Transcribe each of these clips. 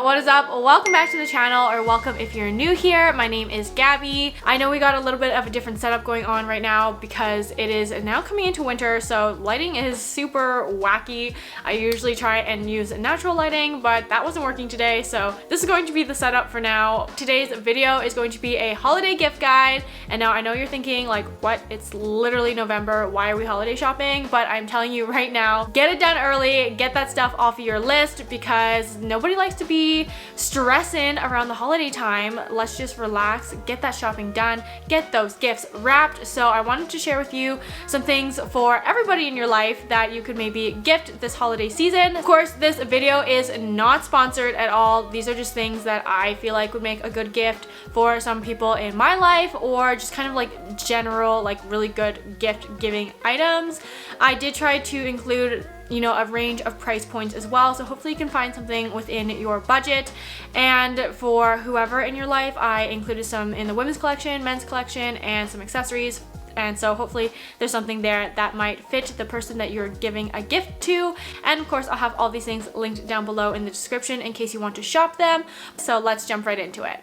What is up? Welcome back to the channel, or welcome if you're new here. My name is Gabby. I know we got a little bit of a different setup going on right now because it is now coming into winter, so lighting is super wacky. I usually try and use natural lighting, but that wasn't working today, so this is going to be the setup for now. Today's video is going to be a holiday gift guide, and now I know you're thinking like, what? It's literally November. Why are we holiday shopping? But I'm telling you right now, get it done early, get that stuff off of your list, because nobody likes to be stressing around the holiday time. Let's just relax, get that shopping done, get those gifts wrapped. So I wanted to share with you some things for everybody in your life that you could maybe gift this holiday season. Of course, this video is not sponsored at all. These are just things that I feel like would make a good gift for some people in my life, or just kind of like general, like really good gift giving items. I did try to include, you know, a range of price points as well, so hopefully you can find something within your budget. And for whoever in your life, I included some in the women's collection, men's collection, and some accessories. And so hopefully there's something there that might fit the person that you're giving a gift to. And of course, I'll have all these things linked down below in the description in case you want to shop them. So let's jump right into it.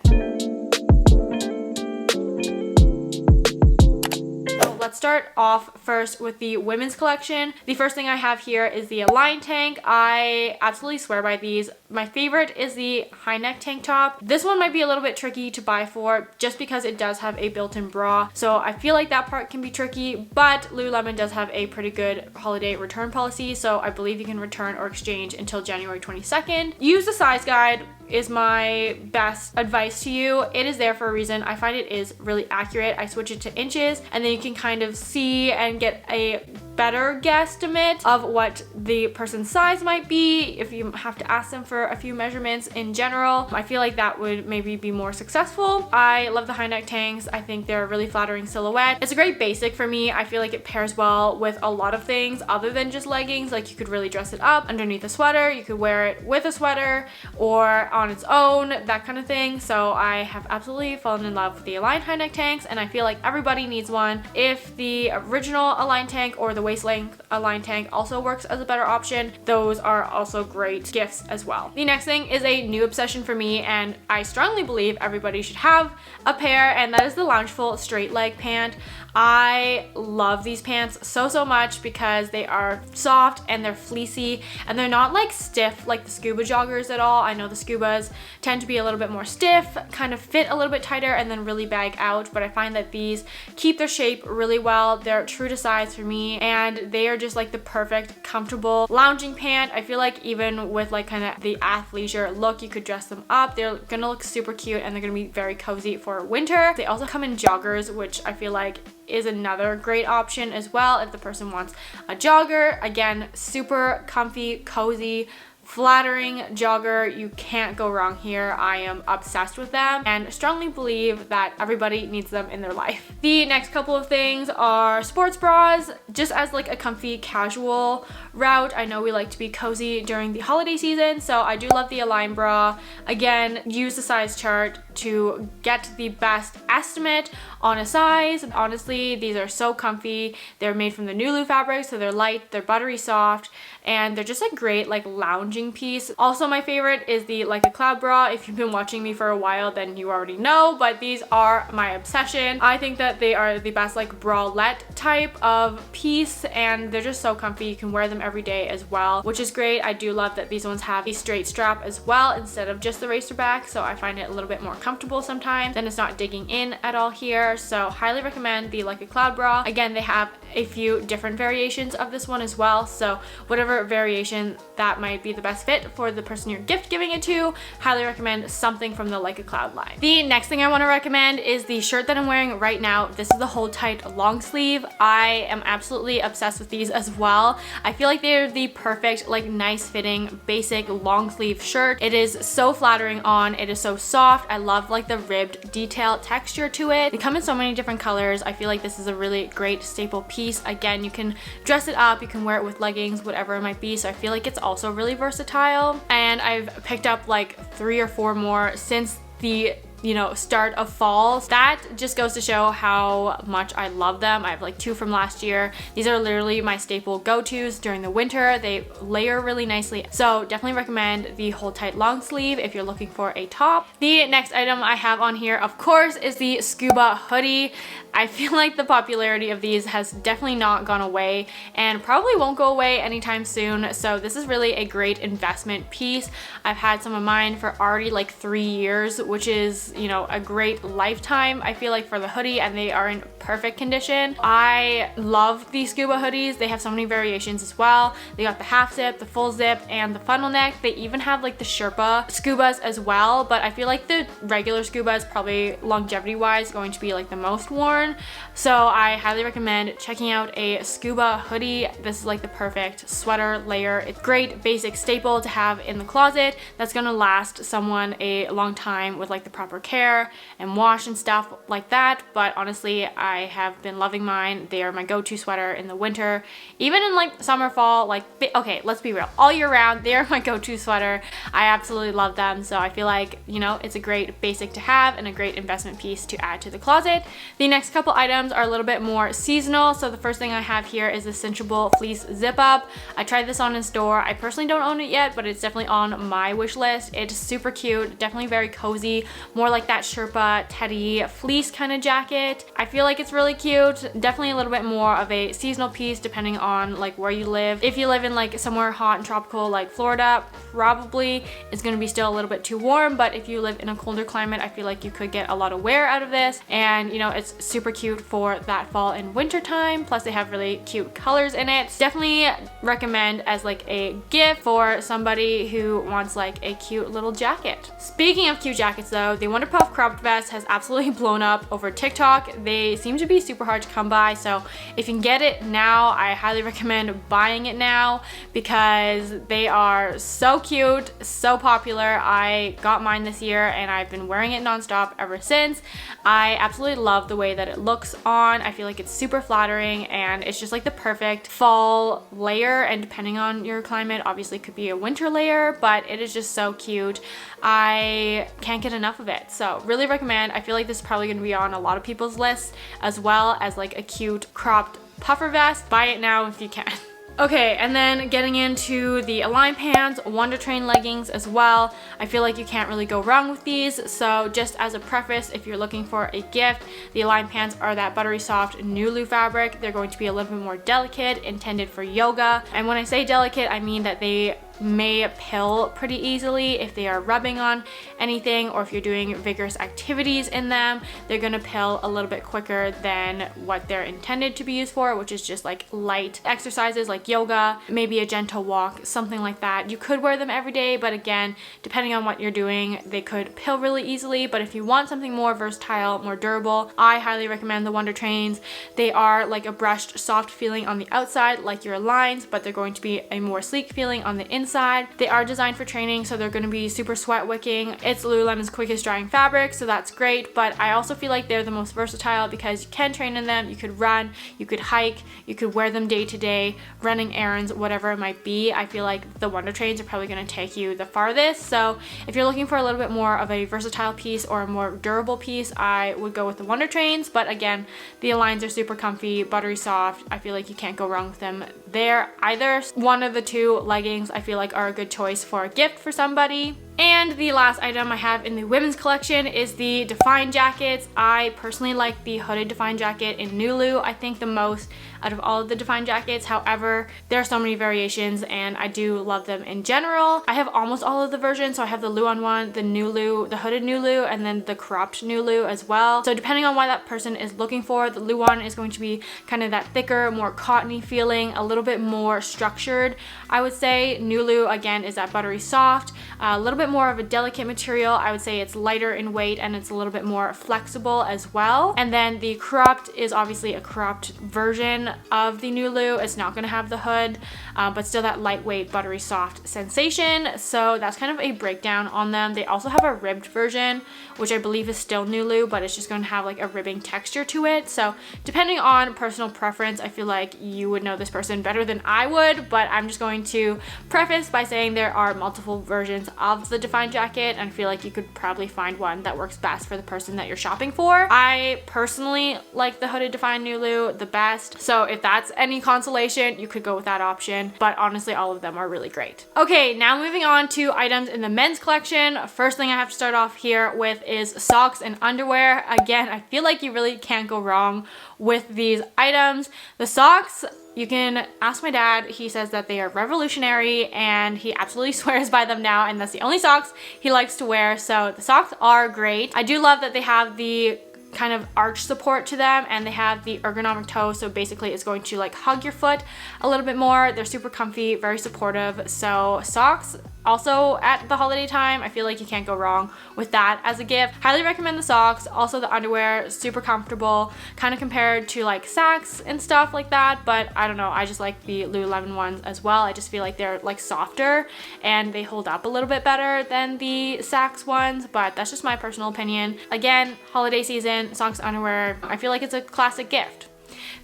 Let's start off first with the women's collection. The first thing I have here is the Align tank. I absolutely swear by these. My favorite is the high neck tank top. This one might be a little bit tricky to buy for just because it does have a built-in bra. So I feel like that part can be tricky, but Lululemon does have a pretty good holiday return policy. So I believe you can return or exchange until January 22nd. Use the size guide is my best advice to you. It is there for a reason. I find it is really accurate. I switch it to inches, and then you can kind of see and get a better guesstimate of what the person's size might be if you have to ask them for a few measurements in general. I feel like that would maybe be more successful. I love the high neck tanks. I think they're a really flattering silhouette. It's a great basic for me. I feel like it pairs well with a lot of things other than just leggings. Like, you could really dress it up underneath a sweater. You could wear it with a sweater or on its own, that kind of thing. So I have absolutely fallen in love with the Align high neck tanks, and I feel like everybody needs one. If the original Align tank or the waist length Align tank also works as a better option, those are also great gifts as well. The next thing is a new obsession for me, and I strongly believe everybody should have a pair, and that is the Loungeful straight leg pant. I love these pants so much because they are soft and they're fleecy, and they're not like stiff like the scuba joggers at all. I know the scubas tend to be a little bit more stiff, kind of fit a little bit tighter and then really bag out, but I find that these keep their shape really well. They're true to size for me, and they are just like the perfect comfortable lounging pant. I feel like even with like kind of the athleisure look, you could dress them up. They're gonna look super cute, and they're gonna be very cozy for winter. They also come in joggers, which I feel like is another great option as well if the person wants a jogger. Again, super comfy, cozy, flattering jogger. You can't go wrong here. I am obsessed with them and strongly believe that everybody needs them in their life. The next couple of things are sports bras, just as like a comfy casual route. I know we like to be cozy during the holiday season, so I do love the Align bra. Again, use the size chart to get the best estimate on a size. And honestly, these are so comfy. They're made from the Nulu fabric, so they're light, they're buttery soft, and they're just a great like lounging piece. Also, my favorite is the Like a Cloud bra. If you've been watching me for a while, then you already know, but these are my obsession. I think that they are the best like bralette type of piece, and they're just so comfy. You can wear them every day as well, which is great. I do love that these ones have a straight strap as well instead of just the racer back, so I find it a little bit more comfortable sometimes, and it's not digging in at all here. So highly recommend the Like a Cloud bra. Again, they have a few different variations of this one as well, so whatever variation that might be the best fit for the person you're gift giving it to, highly recommend something from the Like a Cloud line. The next thing I want to recommend is the shirt that I'm wearing right now. This is the Hold Tight long sleeve. I am absolutely obsessed with these as well. I feel like they're the perfect like nice fitting basic long sleeve shirt. It is so flattering on, it is so soft. I love like the ribbed detail texture to it. They come in so many different colors. I feel like this is a really great staple piece. Again, you can dress it up, you can wear it with leggings, whatever it might be, so I feel like it's also really versatile. And I've picked up like 3 or 4 more since the you know, start of fall. That just goes to show how much I love them. I have like 2 from last year. These are literally my staple go-tos during the winter. They layer really nicely. So definitely recommend the Hold Tight long sleeve if you're looking for a top. The next item I have on here, of course, is the scuba hoodie. I feel like the popularity of these has definitely not gone away and probably won't go away anytime soon. So this is really a great investment piece. I've had some of mine for already like 3 years, which is, you know, a great lifetime, I feel like, for the hoodie, and they are in perfect condition. I love these scuba hoodies. They have so many variations as well. They got the half zip, the full zip, and the funnel neck. They even have like the Sherpa scubas as well, but I feel like the regular scuba is probably longevity wise going to be like the most worn. So I highly recommend checking out a scuba hoodie. This is like the perfect sweater layer. It's a great basic staple to have in the closet that's gonna last someone a long time with like the proper care and wash and stuff like that. But honestly, I have been loving mine. They are my go-to sweater in the winter, even in like summer, fall, like, okay, let's be real, all year round, they are my go-to sweater. I absolutely love them. So I feel like, you know, it's a great basic to have and a great investment piece to add to the closet. The next couple items are a little bit more seasonal. So the first thing I have here is the cinchable fleece zip up. I tried this on in store. I personally don't own it yet, but it's definitely on my wish list. It's super cute, definitely very cozy, more like that Sherpa teddy fleece kind of jacket. I feel like it's really cute. Definitely a little bit more of a seasonal piece depending on like where you live. If you live in like somewhere hot and tropical like Florida, probably it's going to be still a little bit too warm, but if you live in a colder climate, I feel like you could get a lot of wear out of this, and you know, it's super cute for that fall and winter time. Plus they have really cute colors in it. Definitely recommend as like a gift for somebody who wants like a cute little jacket. Speaking of cute jackets though, the Wonder Puff cropped vest has absolutely blown up over TikTok. They seem to be super hard to come by, so if you can get it now, I highly recommend buying it now because they are so cute, so popular. I got mine this year and I've been wearing it nonstop ever since. I absolutely love the way that it looks on. I feel like it's super flattering and it's just like the perfect fall layer, and depending on your climate, obviously it could be a winter layer, but it is just so cute. I can't get enough of it, so really recommend. I feel like this is probably going to be on a lot of people's lists, as well as like a cute cropped puffer vest. Buy it now if you can. Okay, and then getting into the Align pants, Wonder Train leggings as well. I feel like you can't really go wrong with these. So just as a preface, if you're looking for a gift, the Align pants are that buttery soft Nulu fabric. They're going to be a little bit more delicate, intended for yoga. And when I say delicate, I mean that they may pill pretty easily if they are rubbing on anything, or if you're doing vigorous activities in them, they're gonna pill a little bit quicker than what they're intended to be used for, which is just like light exercises like yoga, maybe a gentle walk, something like that. You could wear them every day, but again, depending on what you're doing, they could pill really easily. But if you want something more versatile, more durable, I highly recommend the Wonder Trains. They are like a brushed soft feeling on the outside like your Aligns, but they're going to be a more sleek feeling on the inside. They are designed for training, so they're going to be super sweat wicking. It's Lululemon's quickest drying fabric, so that's great, but I also feel like they're the most versatile because you can train in them. You could run, you could hike, you could wear them day to day, running errands, whatever it might be. I feel like the Wonder Trains are probably going to take you the farthest. So if you're looking for a little bit more of a versatile piece or a more durable piece, I would go with the Wonder Trains. But again, the Aligns are super comfy, buttery soft. I feel like you can't go wrong with them there either. One of the two leggings I feel like are a good choice for a gift for somebody. And the last item I have in the women's collection is the Define jackets. I personally like the hooded Define jacket in Nulu, I think the most out of all of the Define jackets. However, there are so many variations and I do love them in general. I have almost all of the versions, so I have the Luon one, the Nulu, the hooded Nulu, and then the cropped Nulu as well. So depending on what that person is looking for, the Luon is going to be kind of that thicker, more cottony feeling, a little bit more structured, I would say. Nulu again is that buttery soft, a little bit more of a delicate material. I would say it's lighter in weight and it's a little bit more flexible as well. And then the cropped is obviously a cropped version of the Nulu. It's not going to have the hood, but still that lightweight buttery soft sensation. So that's kind of a breakdown on them. They also have a ribbed version, which I believe is still Nulu, but it's just going to have like a ribbing texture to it. So depending on personal preference, I feel like you would know this person better than I would, but I'm just going to preface by saying there are multiple versions of the the Define jacket, and I feel like you could probably find one that works best for the person that you're shopping for. I personally like the hooded Define Nulu the best, so if that's any consolation, you could go with that option, but honestly all of them are really great. Okay, now moving on to items in the men's collection. First thing I have to start off here with is socks and underwear. Again, I feel like you really can't go wrong with these items. The socks, you can ask my dad. He says that they are revolutionary and he absolutely swears by them now, and that's the only socks he likes to wear. So the socks are great. I do love that they have the kind of arch support to them and they have the ergonomic toe, so basically it's going to like hug your foot a little bit more. They're super comfy, very supportive. So socks, also at the holiday time, I feel like you can't go wrong with that as a gift. Highly recommend the socks. Also the underwear, super comfortable, kind of compared to like Saks and stuff like that, but I don't know, I just like the Lululemon ones as well. I just feel like they're like softer and they hold up a little bit better than the Saks ones, but that's just my personal opinion. Again, holiday season, socks, underwear, I feel like it's a classic gift.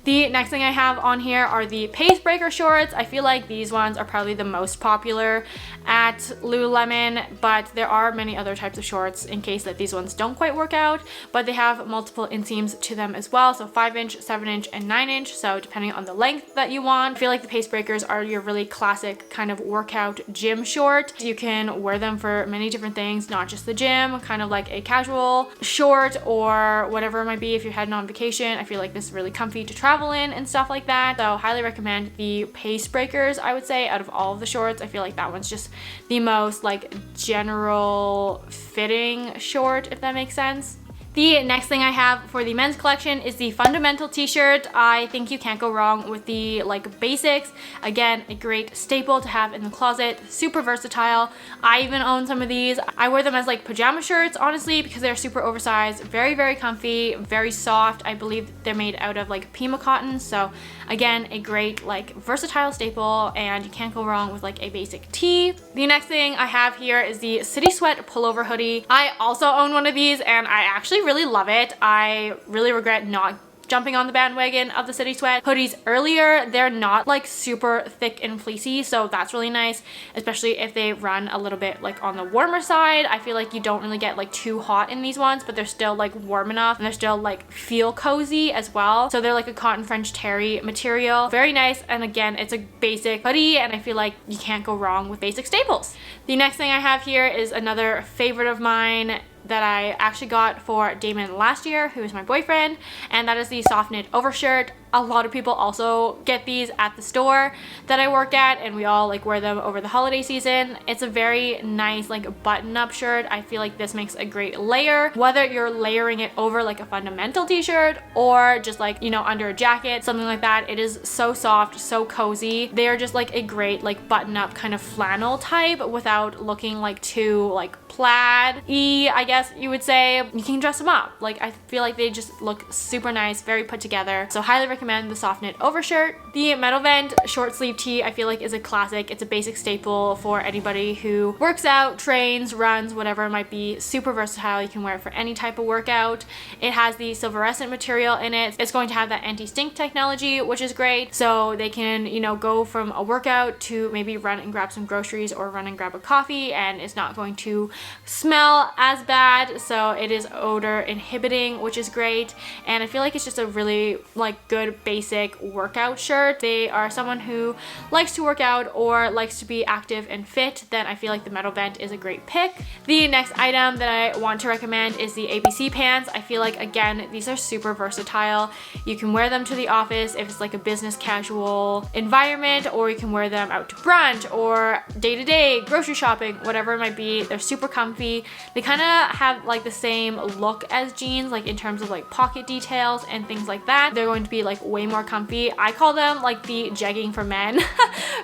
The next thing I have on here are the pace breaker shorts. I feel like these ones are probably the most popular at Lululemon, but there are many other types of shorts in case that these ones don't quite work out, but they have multiple inseams to them as well. So 5-inch, 7-inch, and 9-inch. So depending on the length that you want. I feel like the pace breakers are your really classic kind of workout gym short. You can wear them for many different things, not just the gym, kind of like a casual short or whatever it might be if you're heading on vacation. I feel like this is really comfy to travel in and stuff like that. So highly recommend the pace breakers. I would say out of all of the shorts, I feel like that one's just the most like general fitting short, if that makes sense. The next thing I have for the men's collection is the fundamental t-shirt. I think you can't go wrong with the like basics. Again, a great staple to have in the closet, super versatile. I even own some of these. I wear them as like pajama shirts, honestly, because they're super oversized, very, very comfy, very soft. I believe they're made out of like Pima cotton. So again, a great like versatile staple, and you can't go wrong with like a basic tee. The next thing I have here is the City Sweat pullover hoodie. I also own one of these and I actually really love it. I really regret not jumping on the bandwagon of the City Sweat hoodies earlier. They're not like super thick and fleecy, so that's really nice, especially if they run a little bit like on the warmer side. I feel like you don't really get like too hot in these ones, but they're still like warm enough and they're still like feel cozy as well. So they're like a cotton French terry material, very nice. And again, it's a basic hoodie and I feel like you can't go wrong with basic staples. The next thing I have here is another favorite of mine that I actually got for Damon last year, who is my boyfriend, and that is the soft knit overshirt. A lot of people also get these at the store that I work at, and we all like wear them over the holiday season. It's a very nice like button-up shirt. I feel like this makes a great layer, whether you're layering it over like a fundamental t-shirt or just like, you know, under a jacket, something like that. It is so soft, so cozy. They are just like a great like button-up kind of flannel type without looking like too like plaid-y, I guess you would say. You can dress them up. Like, I feel like they just look super nice, very put together. So highly recommend the soft knit overshirt. The Metal Vent short sleeve tee I feel like is a classic. It's a basic staple for anybody who works out, trains, runs, whatever it might be. Super versatile. You can wear it for any type of workout. It has the silverescent material in it. It's going to have that anti-stink technology, which is great. So they can, you know, go from a workout to maybe run and grab some groceries or run and grab a coffee, and it's not going to smell as bad. So it is odor inhibiting, which is great. And I feel like it's just a really like good basic workout shirt. They are someone who likes to work out or likes to be active and fit, then I feel like the Metal Vent is a great pick. The next item that I want to recommend is the ABC pants. I feel like, again, these are super versatile. You can wear them to the office if it's like a business casual environment, or you can wear them out to brunch or day-to-day grocery shopping, whatever it might be. They're super comfy. They kind of have like the same look as jeans, like in terms of like pocket details and things like that. They're going to be like way more comfy. I call them like the jegging for men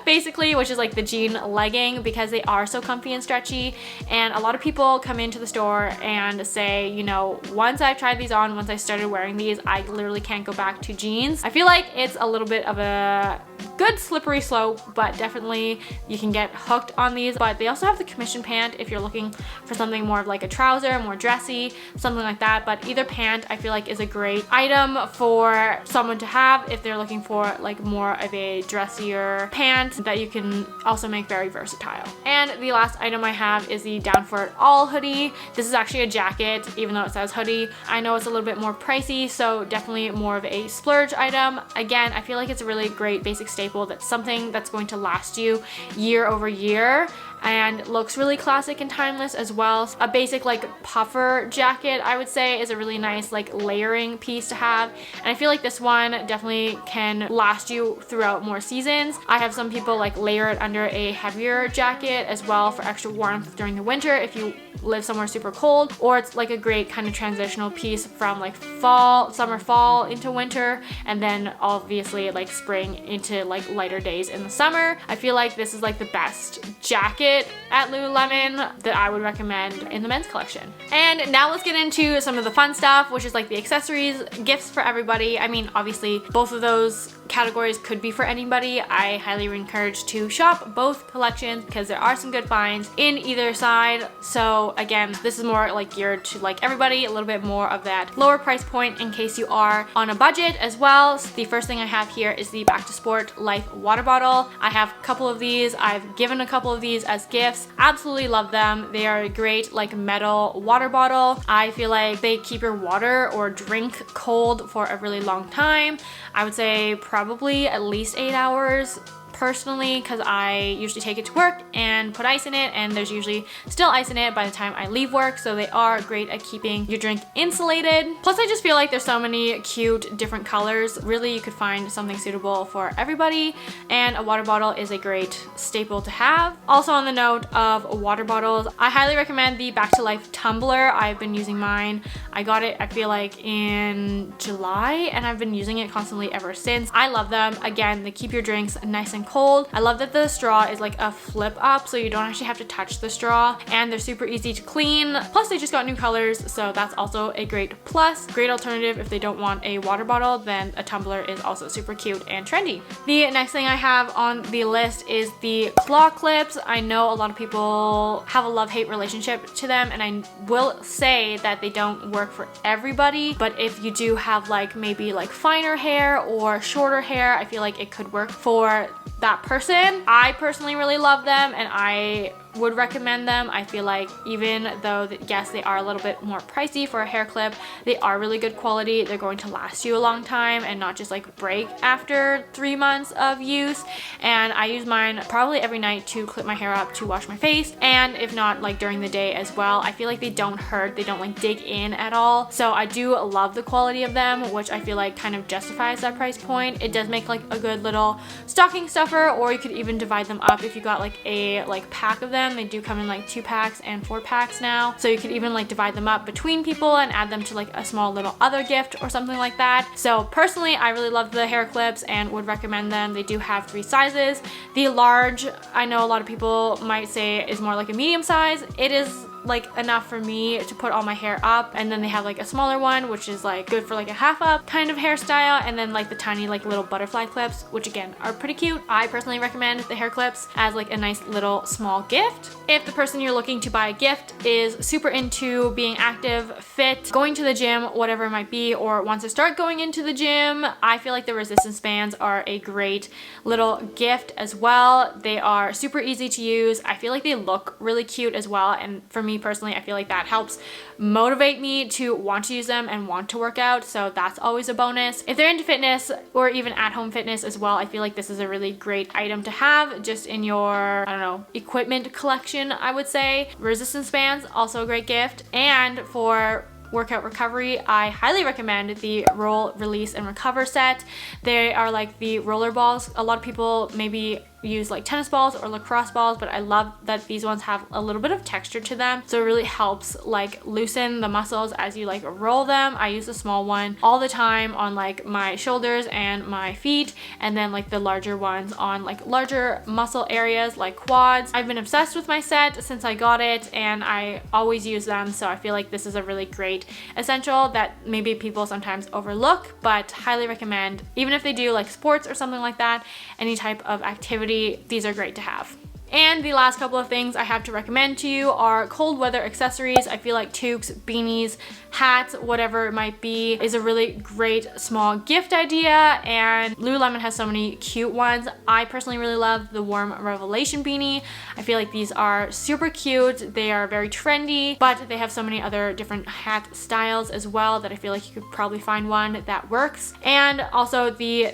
basically, which is like the jean legging, because they are so comfy and stretchy. And a lot of people come into the store and say, you know, once I've tried these on, once I started wearing these, I literally can't go back to jeans. I feel like it's a little bit of a good slippery slope, but definitely you can get hooked on these. But they also have the commission pant if you're looking for something more of like a trouser, more dressy, something like that. But either pant I feel like is a great item for someone to have if they're looking for like more of a dressier pant that you can also make very versatile. And the last item I have is the Down for It All hoodie. This is actually a jacket, even though it says hoodie. I know it's a little bit more pricey, so definitely more of a splurge item. Again, I feel like it's a really great basic staple. That's something that's going to last you year over year and looks really classic and timeless as well. A basic like puffer jacket, I would say, is a really nice like layering piece to have. And I feel like this one definitely can last you throughout more seasons. I have some people like layer it under a heavier jacket as well for extra warmth during the winter if you live somewhere super cold, or it's like a great kind of transitional piece from like summer fall into winter, and then obviously like spring into like lighter days in the summer. I feel like this is like the best jacket at Lululemon that I would recommend in the men's collection. And now let's get into some of the fun stuff, which is like the accessories, gifts for everybody. I mean, obviously both of those categories could be for anybody. I highly encourage to shop both collections because there are some good finds in either side. So again, this is more like geared to like everybody, a little bit more of that lower price point in case you are on a budget as well. So the first thing I have here is the Back to Sport Life water bottle. I have a couple of these. I've given a couple of these as gifts. Absolutely love them. They are a great like metal water bottle. I feel like they keep your water or drink cold for a really long time. I would say probably at least 8 hours personally, because I usually take it to work and put ice in it, and there's usually still ice in it by the time I leave work, so they are great at keeping your drink insulated. Plus I just feel like there's so many cute different colors. Really, you could find something suitable for everybody, and a water bottle is a great staple to have. Also, on the note of water bottles, I highly recommend the Back to Life tumbler. I've been using mine. I got it, I feel like, in July, and I've been using it constantly ever since. I love them. Again, they keep your drinks nice and cold. I love that the straw is like a flip up, so you don't actually have to touch the straw, and they're super easy to clean. Plus they just got new colors, so that's also a great plus. Great alternative if they don't want a water bottle, then a tumbler is also super cute and trendy. The next thing I have on the list is the claw clips. I know a lot of people have a love-hate relationship to them, and I will say that they don't work for everybody, but if you do have like maybe like finer hair or shorter hair, I feel like it could work for that person. I personally really love them, and I would recommend them. I feel like even though yes, they are a little bit more pricey for a hair clip, they are really good quality. They're going to last you a long time and not just like break after 3 months of use. And I use mine probably every night to clip my hair up to wash my face, and if not, like during the day as well. I feel like they don't hurt, they don't like dig in at all, so I do love the quality of them, which I feel like kind of justifies that price point. It does make like a good little stocking stuffer, or you could even divide them up if you got like a pack of them. They do come in like 2 packs and 4 packs now, so you could even like divide them up between people and add them to like a small little other gift or something like that. So personally, I really love the hair clips and would recommend them. They do have 3 sizes. The large, I know a lot of people might say is more like a medium size. It is like enough for me to put all my hair up, and then they have like a smaller one which is like good for like a half up kind of hairstyle, and then like the tiny like little butterfly clips, which again are pretty cute. I personally recommend the hair clips as like a nice little small gift. If the person you're looking to buy a gift is super into being active, fit, going to the gym, whatever it might be, or wants to start going into the gym, I feel like the resistance bands are a great little gift as well. They are super easy to use. I feel like they look really cute as well, and for me personally, I feel like that helps motivate me to want to use them and want to work out, so that's always a bonus. If they're into fitness or even at-home fitness as well, I feel like this is a really great item to have just in your, I don't know, equipment collection, I would say. Resistance bands, also a great gift. And for workout recovery, I highly recommend the Roll, Release, and Recover set. They are like the roller balls. A lot of people maybe use like tennis balls or lacrosse balls, but I love that these ones have a little bit of texture to them, so it really helps like loosen the muscles as you like roll them. I use the small one all the time on like my shoulders and my feet, and then like the larger ones on like larger muscle areas like quads. I've been obsessed with my set since I got it, and I always use them, so I feel like this is a really great essential that maybe people sometimes overlook, but highly recommend. Even if they do like sports or something like that, any type of activity, these are great to have. And the last couple of things I have to recommend to you are cold weather accessories. I feel like toques, beanies, hats, whatever it might be, is a really great small gift idea, and Lululemon has so many cute ones. I personally really love the Warm Revelation beanie. I feel like these are super cute. They are very trendy, but they have so many other different hat styles as well that I feel like you could probably find one that works. And also the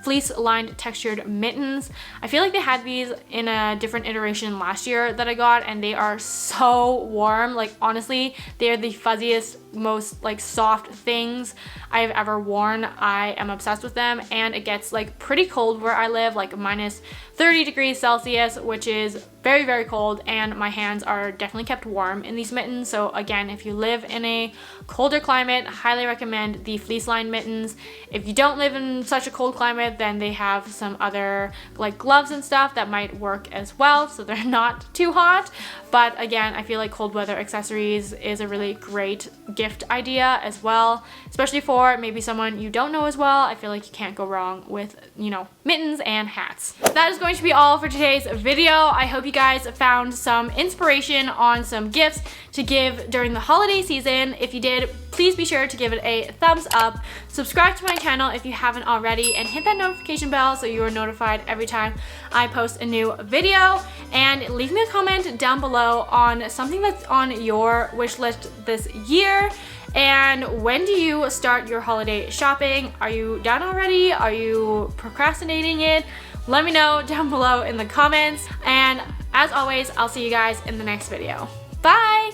fleece lined textured mittens. I feel like they had these in a different iteration last year that I got, and they are so warm. Like honestly, they're the fuzziest, most like soft things I've ever worn. I am obsessed with them, and it gets like pretty cold where I live, like minus 30 degrees Celsius, which is very, very cold, and my hands are definitely kept warm in these mittens. So again, if you live in a colder climate, highly recommend the fleece lined mittens. If you don't live in such a cold climate, then they have some other like gloves and stuff that might work as well, so they're not too hot. But again, I feel like cold weather accessories is a really great gift idea as well, especially for maybe someone you don't know as well. I feel like you can't go wrong with, you know, mittens and hats. That is going to be all for today's video. I hope you guys found some inspiration on some gifts to give during the holiday season. If you did, please be sure to give it a thumbs up. Subscribe to my channel if you haven't already, and hit that notification bell so you are notified every time I post a new video. And leave me a comment down below on something that's on your wish list this year. And when do you start your holiday shopping? Are you done already? Are you procrastinating it? Let me know down below in the comments. And as always, I'll see you guys in the next video. Bye!